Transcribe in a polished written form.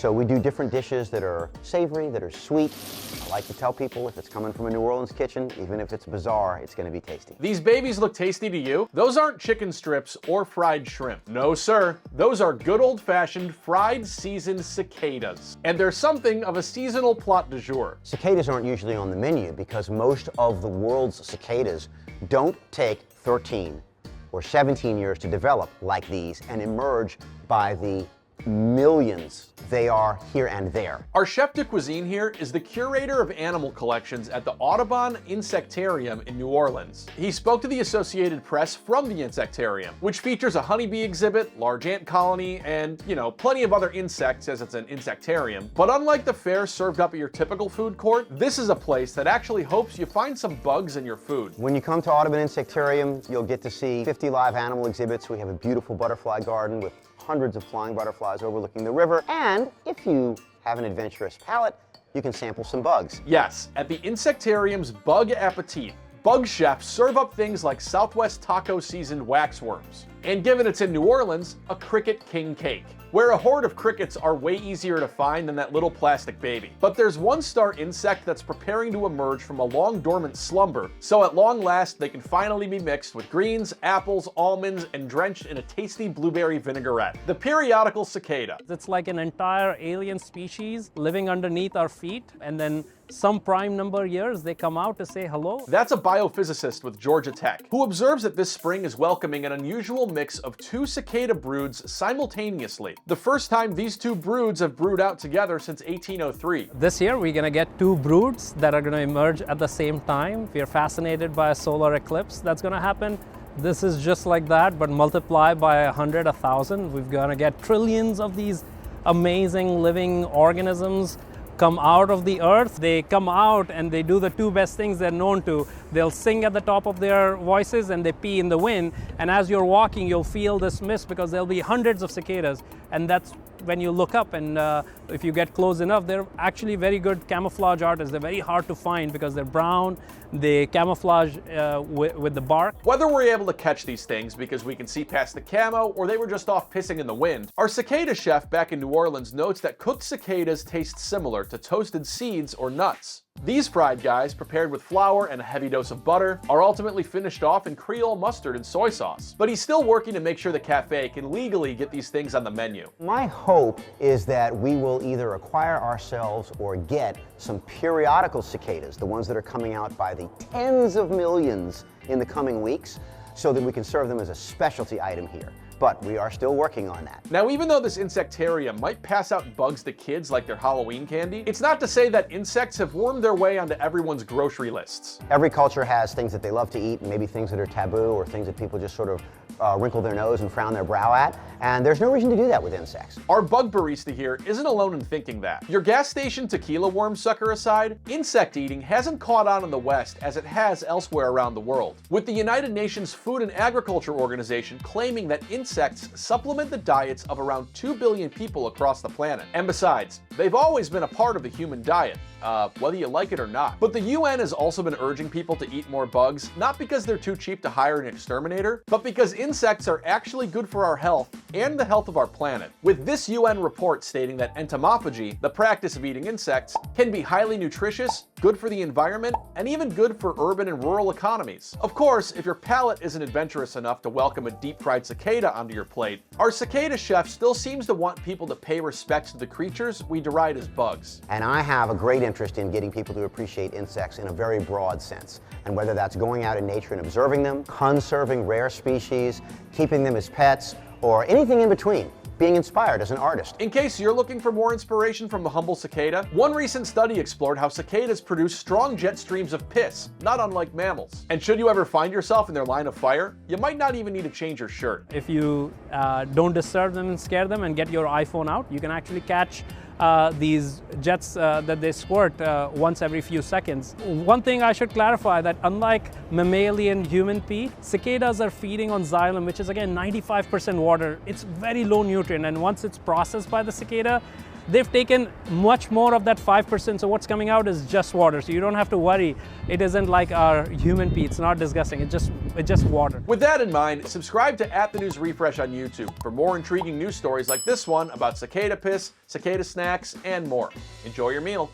So we do different dishes that are savory, that are sweet. I like to tell people if it's coming from a New Orleans kitchen, even if it's bizarre, it's going to be tasty. These babies look tasty to you? Those aren't chicken strips or fried shrimp. No, sir. Those are good old-fashioned fried seasoned cicadas. And they're something of a seasonal plat du jour. Cicadas aren't usually on the menu because most of the world's cicadas don't take 13 or 17 years to develop like these and emerge by the millions. They are here and there. Our chef de cuisine here is the curator of animal collections at the Audubon Insectarium in New Orleans. He spoke to the Associated Press from the Insectarium, which features a honeybee exhibit, large ant colony, and, plenty of other insects as it's an insectarium. But unlike the fare served up at your typical food court, this is a place that actually hopes you find some bugs in your food. When you come to Audubon Insectarium, you'll get to see 50 live animal exhibits. We have a beautiful butterfly garden with hundreds of flying butterflies overlooking the river, and if you have an adventurous palate, you can sample some bugs. Yes, at the Insectarium's Bug Appetit, bug chefs serve up things like Southwest taco seasoned waxworms, and given it's in New Orleans, a cricket king cake, where a horde of crickets are way easier to find than that little plastic baby. But there's one star insect that's preparing to emerge from a long dormant slumber, so at long last they can finally be mixed with greens, apples, almonds, and drenched in a tasty blueberry vinaigrette. The periodical cicada. It's like an entire alien species living underneath our feet, and then some prime number years they come out to say hello. That's a biophysicist with Georgia Tech, who observes that this spring is welcoming an unusual mix of two cicada broods simultaneously. The first time these two broods have brewed out together since 1803. This year we're going to get two broods that are going to emerge at the same time. We are fascinated by a solar eclipse that's going to happen. This is just like that, but multiply by 100, 1,000. We're going to get trillions of these amazing living organisms come out of the earth. They come out and they do the two best things they're known to. They'll sing at the top of their voices and they pee in the wind. And as you're walking, you'll feel this mist because there'll be hundreds of cicadas. And that's when you look up, and if you get close enough, they're actually very good camouflage artists. They're very hard to find because they're brown. They camouflage with the bark. Whether we're able to catch these things because we can see past the camo or they were just off pissing in the wind, our cicada chef back in New Orleans notes that cooked cicadas taste similar to toasted seeds or nuts. These fried guys, prepared with flour and a heavy dose of butter, are ultimately finished off in Creole mustard and soy sauce. But he's still working to make sure the cafe can legally get these things on the menu. My hope is that we will either acquire ourselves or get some periodical cicadas, the ones that are coming out by the tens of millions in the coming weeks, so that we can serve them as a specialty item here. But we are still working on that. Now, even though this insectarium might pass out bugs to kids like their Halloween candy, it's not to say that insects have wormed their way onto everyone's grocery lists. Every culture has things that they love to eat, and maybe things that are taboo or things that people just sort of wrinkle their nose and frown their brow at, and there's no reason to do that with insects. Our bug barista here isn't alone in thinking that. Your gas station tequila worm sucker aside, insect eating hasn't caught on in the West as it has elsewhere around the world, with the United Nations Food and Agriculture Organization claiming that insects supplement the diets of around 2 billion people across the planet. And besides, they've always been a part of the human diet, whether you like it or not. But the UN has also been urging people to eat more bugs, not because they're too cheap to hire an exterminator, but because insects are actually good for our health and the health of our planet. With this UN report stating that entomophagy, the practice of eating insects, can be highly nutritious, good for the environment, and even good for urban and rural economies. Of course, if your palate isn't adventurous enough to welcome a deep-fried cicada onto your plate, our cicada chef still seems to want people to pay respect to the creatures we deride as bugs. And I have a great interest in getting people to appreciate insects in a very broad sense. And whether that's going out in nature and observing them, conserving rare species, keeping them as pets, or anything in between. Being inspired as an artist. In case you're looking for more inspiration from the humble cicada, one recent study explored how cicadas produce strong jet streams of piss, not unlike mammals. And should you ever find yourself in their line of fire, you might not even need to change your shirt. If you don't disturb them and scare them and get your iPhone out, you can actually catch these jets that they squirt once every few seconds. One thing I should clarify, that unlike mammalian human pee, cicadas are feeding on xylem, which is again 95% water. It's very low nutrient, and once it's processed by the cicada, they've taken much more of that 5%, so what's coming out is just water. So you don't have to worry. It isn't like our human pee. It's not disgusting. It's just water. With that in mind, subscribe to @TheNewsRefresh on YouTube for more intriguing news stories like this one about cicada piss, cicada snacks, and more. Enjoy your meal.